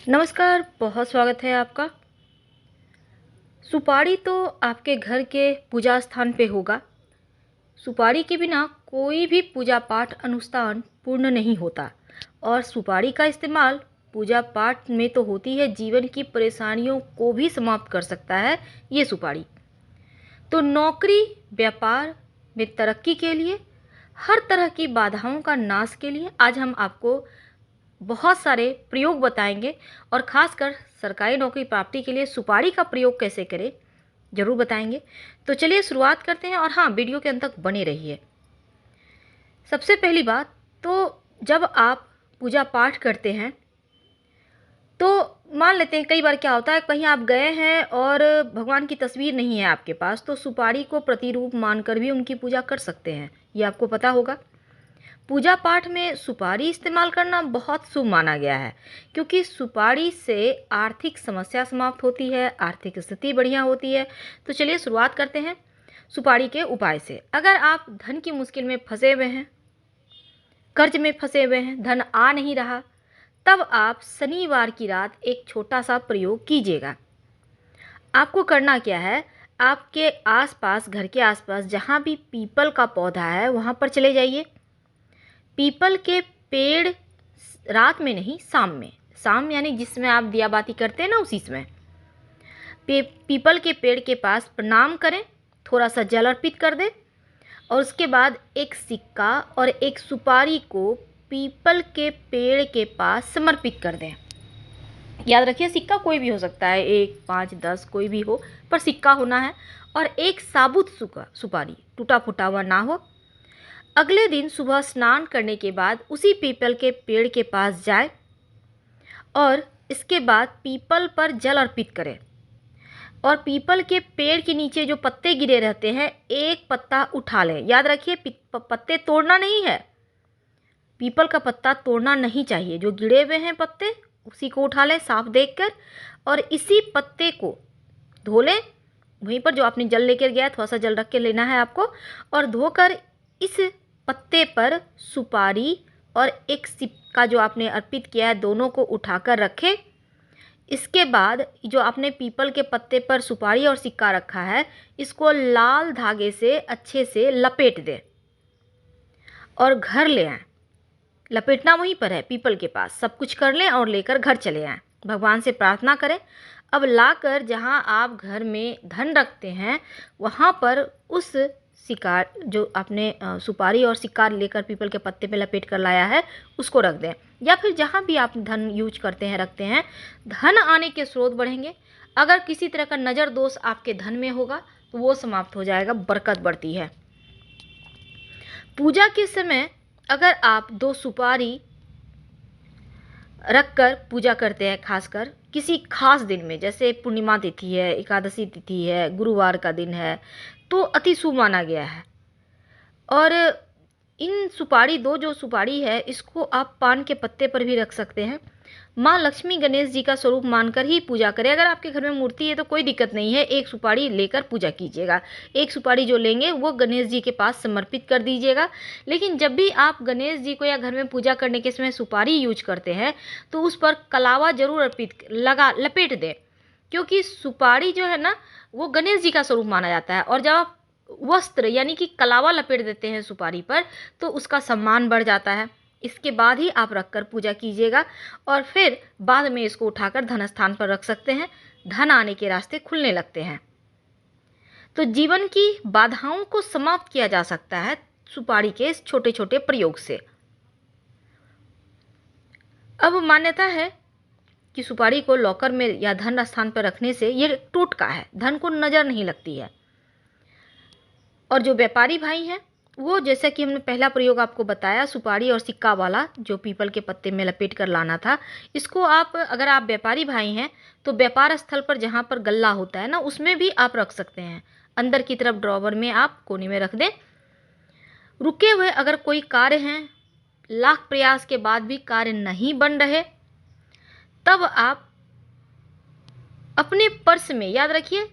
नमस्कार, बहुत स्वागत है आपका। सुपारी तो आपके घर के पूजा स्थान पे होगा। सुपारी के बिना कोई भी पूजा पाठ अनुष्ठान पूर्ण नहीं होता और सुपारी का इस्तेमाल पूजा पाठ में तो होती है, जीवन की परेशानियों को भी समाप्त कर सकता है ये सुपारी। तो नौकरी, व्यापार में तरक्की के लिए, हर तरह की बाधाओं का नाश के लिए आज हम आपको बहुत सारे प्रयोग बताएंगे और ख़ासकर सरकारी नौकरी प्राप्ति के लिए सुपारी का प्रयोग कैसे करें ज़रूर बताएंगे। तो चलिए शुरुआत करते हैं और हाँ, वीडियो के अंत तक बने रहिए। सबसे पहली बात तो जब आप पूजा पाठ करते हैं तो मान लेते हैं कई बार क्या होता है, कहीं आप गए हैं और भगवान की तस्वीर नहीं है आपके पास, तो सुपारी को प्रतिरूप मानकर भी उनकी पूजा कर सकते हैं, ये आपको पता होगा। पूजा पाठ में सुपारी इस्तेमाल करना बहुत शुभ माना गया है क्योंकि सुपारी से आर्थिक समस्या समाप्त होती है, आर्थिक स्थिति बढ़िया होती है। तो चलिए शुरुआत करते हैं सुपारी के उपाय से। अगर आप धन की मुश्किल में फंसे हुए हैं, कर्ज में फंसे हुए हैं, धन आ नहीं रहा, तब आप शनिवार की रात एक छोटा सा प्रयोग कीजिएगा। आपको करना क्या है, आपके आसपास, घर के आसपास जहाँ भी पीपल का पौधा है वहाँ पर चले जाइए। पीपल के पेड़ रात में नहीं, शाम में, शाम यानी जिसमें आप दिया बाती करते हैं ना, उसी समय पीपल के पेड़ के पास प्रणाम करें, थोड़ा सा जल अर्पित कर दें और उसके बाद एक सिक्का और एक सुपारी को पीपल के पेड़ के पास समर्पित कर दें। याद रखिए, सिक्का कोई भी हो सकता है, 1, 5, 10 कोई भी हो, पर सिक्का होना है। और एक साबुत सुपारी, टूटा फूटा हुआ ना हो। अगले दिन सुबह स्नान करने के बाद उसी पीपल के पेड़ के पास जाए और इसके बाद पीपल पर जल अर्पित करें और पीपल के पेड़ के नीचे जो पत्ते गिरे रहते हैं, एक पत्ता उठा लें। याद रखिए, पत्ते तोड़ना नहीं है, पीपल का पत्ता तोड़ना नहीं चाहिए। जो गिरे हुए हैं पत्ते उसी को उठा लें साफ देखकर और इसी पत्ते को धो लें। वहीं पर जो आपने जल लेकर गया, थोड़ा सा जल रख के लेना है आपको और धोकर इस पत्ते पर सुपारी और एक सिक्का जो आपने अर्पित किया है, दोनों को उठाकर रखें। इसके बाद जो आपने पीपल के पत्ते पर सुपारी और सिक्का रखा है, इसको लाल धागे से अच्छे से लपेट दें और घर ले आएं। लपेटना वहीं पर है, पीपल के पास। सब कुछ कर लें और लेकर घर चले आएं। भगवान से प्रार्थना करें। अब लाकर जहां आप घर में धन रखते हैं, वहां पर उस सिक्का जो आपने सुपारी और सिक्का लेकर पीपल के पत्ते पे लपेट कर लाया है, उसको रख दें। या फिर जहां भी आप धन यूज करते हैं, रखते हैं, धन आने के स्रोत बढ़ेंगे। अगर किसी तरह का नज़र दोष आपके धन में होगा तो वो समाप्त हो जाएगा, बरकत बढ़ती है। पूजा के समय अगर आप 2 सुपारी रखकर पूजा करते हैं, खासकर किसी खास दिन में, जैसे पूर्णिमा तिथि है, एकादशी तिथि है, गुरुवार का दिन है, तो अति शुभ माना गया है। और इन सुपारी, 2 जो सुपारी है, इसको आप पान के पत्ते पर भी रख सकते हैं। माँ लक्ष्मी गणेश जी का स्वरूप मानकर ही पूजा करें। अगर आपके घर में मूर्ति है तो कोई दिक्कत नहीं है, एक सुपारी लेकर पूजा कीजिएगा। एक सुपारी जो लेंगे वो गणेश जी के पास समर्पित कर दीजिएगा। लेकिन जब भी आप गणेश जी को या घर में पूजा करने के समय सुपारी यूज करते हैं तो उस पर कलावा जरूर लपेट दें, क्योंकि सुपारी जो है ना, वो गणेश जी का स्वरूप माना जाता है। और जब आप वस्त्र यानी कि कलावा लपेट देते हैं सुपारी पर, तो उसका सम्मान बढ़ जाता है। इसके बाद ही आप रखकर पूजा कीजिएगा और फिर बाद में इसको उठाकर धन स्थान पर रख सकते हैं। धन आने के रास्ते खुलने लगते हैं। तो जीवन की बाधाओं को समाप्त किया जा सकता है सुपारी के इस छोटे छोटे प्रयोग से। अब मान्यता है कि सुपारी को लॉकर में या धन स्थान पर रखने से ये टोटका है, धन को नज़र नहीं लगती है। और जो व्यापारी भाई हैं, वो जैसा कि हमने पहला प्रयोग आपको बताया, सुपारी और सिक्का वाला जो पीपल के पत्ते में लपेट कर लाना था, इसको आप, अगर आप व्यापारी भाई हैं तो व्यापार स्थल पर जहाँ पर गल्ला होता है ना, उसमें भी आप रख सकते हैं। अंदर की तरफ ड्रॉवर में आप कोने में रख दें। रुके हुए अगर कोई कार्य हैं, लाख प्रयास के बाद भी कार्य नहीं बन रहे, तब आप अपने पर्स में, याद रखिए,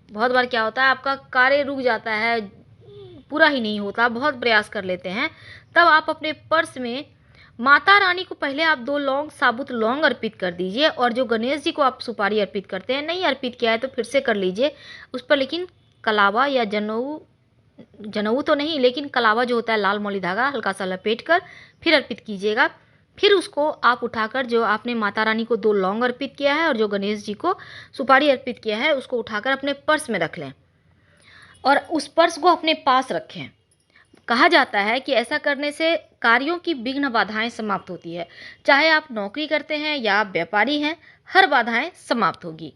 बहुत बार क्या होता है, आपका कार्य रुक जाता है, पूरा ही नहीं होता, बहुत प्रयास कर लेते हैं, तब आप अपने पर्स में माता रानी को पहले आप 2 लौंग, साबुत लौंग अर्पित कर दीजिए, और जो गणेश जी को आप सुपारी अर्पित करते हैं, नहीं अर्पित किया है तो फिर से कर लीजिए। उस पर लेकिन कलावा या जनेऊ, जनेऊ तो नहीं लेकिन कलावा जो होता है, लाल मौली धागा हल्का सा लपेट कर फिर अर्पित कीजिएगा। फिर उसको आप उठाकर, जो आपने माता रानी को 2 लौंग अर्पित किया है और जो गणेश जी को सुपारी अर्पित किया है, उसको उठाकर अपने पर्स में रख लें और उस पर्स को अपने पास रखें। कहा जाता है कि ऐसा करने से कार्यों की विघ्न बाधाएं समाप्त होती है। चाहे आप नौकरी करते हैं या आप व्यापारी हैं, हर बाधाएं समाप्त होगी।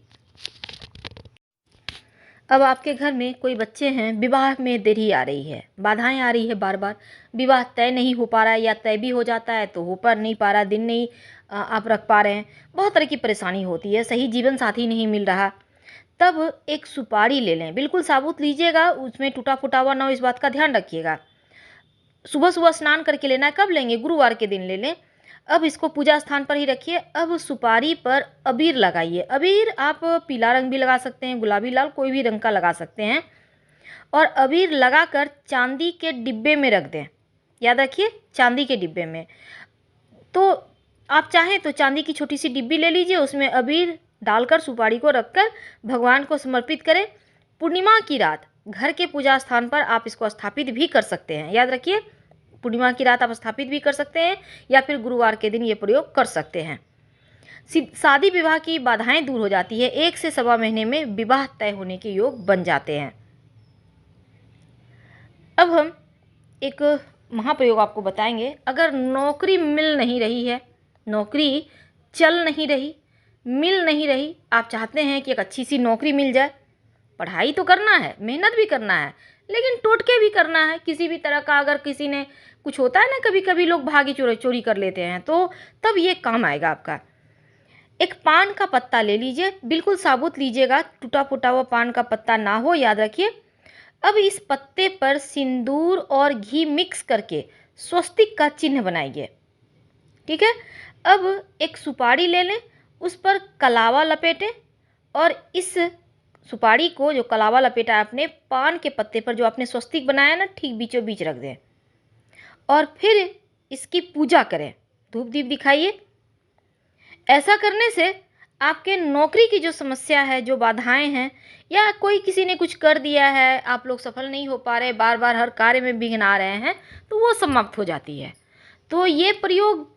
अब आपके घर में कोई बच्चे हैं, विवाह में देरी आ रही है, बाधाएं आ रही है, बार बार विवाह तय नहीं हो पा रहा है, या तय भी हो जाता है तो हो पर नहीं पा रहा, दिन नहीं आप रख पा रहे हैं, बहुत तरह की परेशानी होती है, सही जीवन साथी नहीं मिल रहा। तब एक सुपारी ले लें, बिल्कुल साबुत लीजिएगा, उसमें टूटा फूटा हुआ ना हो, इस बात का ध्यान रखिएगा। सुबह सुबह स्नान करके लेना है। कब लेंगे? गुरुवार के दिन ले लें। अब इसको पूजा स्थान पर ही रखिए। अब सुपारी पर अबीर लगाइए। अबीर आप पीला रंग भी लगा सकते हैं, गुलाबी, लाल, कोई भी रंग का लगा सकते हैं। और अबीर लगाकर चांदी के डिब्बे में रख दें। याद रखिए, चांदी के डिब्बे में। तो आप चाहें तो चांदी की छोटी सी डिब्बी ले लीजिए, उसमें अबीर डालकर सुपारी को रखकर भगवान को समर्पित करें। पूर्णिमा की रात घर के पूजा स्थान पर आप इसको स्थापित भी कर सकते हैं। याद रखिए, पूर्णिमा की रात आप स्थापित भी कर सकते हैं या फिर गुरुवार के दिन ये प्रयोग कर सकते हैं। शादी विवाह की बाधाएं दूर हो जाती है। 1 से सवा महीने में विवाह तय होने के योग बन जाते हैं। अब हम एक महाप्रयोग आपको बताएंगे। अगर नौकरी मिल नहीं रही है, नौकरी चल नहीं रही, मिल नहीं रही, आप चाहते हैं कि एक अच्छी सी नौकरी मिल जाए, पढ़ाई तो करना है, मेहनत भी करना है, लेकिन टोटके भी करना है किसी भी तरह का। अगर किसी ने कुछ होता है ना, कभी कभी लोग भागी चोरी कर लेते हैं, तो तब ये काम आएगा आपका। एक पान का पत्ता ले लीजिए, बिल्कुल साबुत लीजिएगा, टूटा फूटा हुआ पान का पत्ता ना हो, याद रखिए। अब इस पत्ते पर सिंदूर और घी मिक्स करके स्वस्तिक का चिन्ह बनाइए। ठीक है। अब एक सुपारी ले लें, उस पर कलावा लपेटें और इस सुपारी को, जो कलावा लपेटा है आपने, पान के पत्ते पर जो आपने स्वस्तिक बनाया ना, ठीक बीचों बीच रख दें और फिर इसकी पूजा करें। धूप दीप दिखाइए। ऐसा करने से आपके नौकरी की जो समस्या है, जो बाधाएं हैं, या कोई किसी ने कुछ कर दिया है, आप लोग सफल नहीं हो पा रहे, बार बार हर कार्य में विघ्न आ रहे हैं, तो वो समाप्त हो जाती है। तो ये प्रयोग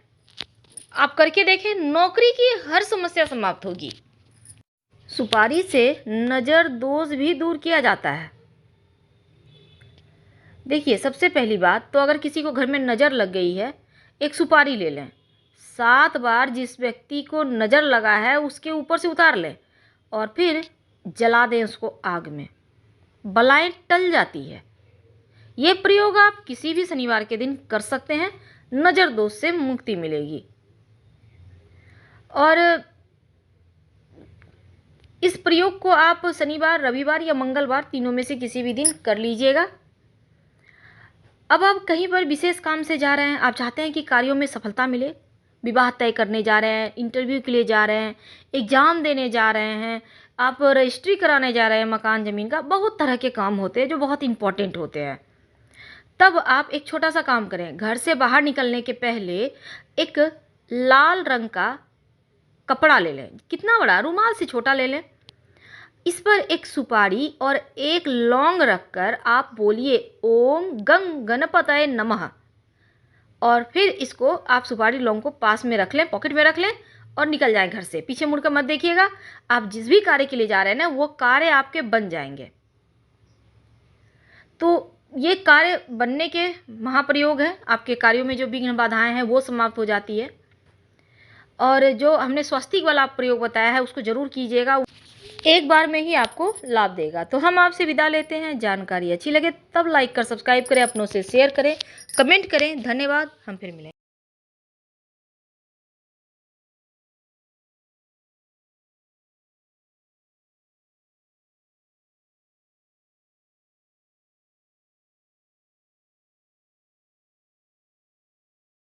आप करके देखें, नौकरी की हर समस्या समाप्त होगी। सुपारी से नज़र दोष भी दूर किया जाता है। देखिए, सबसे पहली बात तो अगर किसी को घर में नज़र लग गई है, एक सुपारी ले लें, 7 बार जिस व्यक्ति को नज़र लगा है उसके ऊपर से उतार लें और फिर जला दें उसको आग में। बलाएं टल जाती है। ये प्रयोग आप किसी भी शनिवार के दिन कर सकते हैं, नज़र दोष से मुक्ति मिलेगी। और इस प्रयोग को आप शनिवार, रविवार या मंगलवार, तीनों में से किसी भी दिन कर लीजिएगा। अब आप कहीं पर विशेष काम से जा रहे हैं, आप चाहते हैं कि कार्यों में सफलता मिले, विवाह तय करने जा रहे हैं, इंटरव्यू के लिए जा रहे हैं, एग्ज़ाम देने जा रहे हैं, आप रजिस्ट्री कराने जा रहे हैं मकान ज़मीन का, बहुत तरह के काम होते हैं जो बहुत इम्पोर्टेंट होते हैं। तब आप एक छोटा सा काम करें। घर से बाहर निकलने के पहले एक लाल रंग का कपड़ा ले लें, कितना बड़ा, रुमाल से छोटा ले लें। इस पर एक सुपारी और एक लौंग रखकर आप बोलिए ओम गंग गणपतये नमः, और फिर इसको आप सुपारी लौंग को पास में रख लें, पॉकेट में रख लें और निकल जाएं घर से। पीछे मुड़कर मत देखिएगा। आप जिस भी कार्य के लिए जा रहे हैं ना, वो कार्य आपके बन जाएंगे। तो ये कार्य बनने के महाप्रयोग है। आपके कार्यों में जो विघ्न बाधाएं हैं वो समाप्त हो जाती है। और जो हमने स्वस्तिक वाला प्रयोग बताया है उसको जरूर कीजिएगा, एक बार में ही आपको लाभ देगा। तो हम आपसे विदा लेते हैं। जानकारी अच्छी लगे तब लाइक कर सब्सक्राइब करें, अपनों से शेयर करें, कमेंट करें। धन्यवाद। हम फिर मिलेंगे।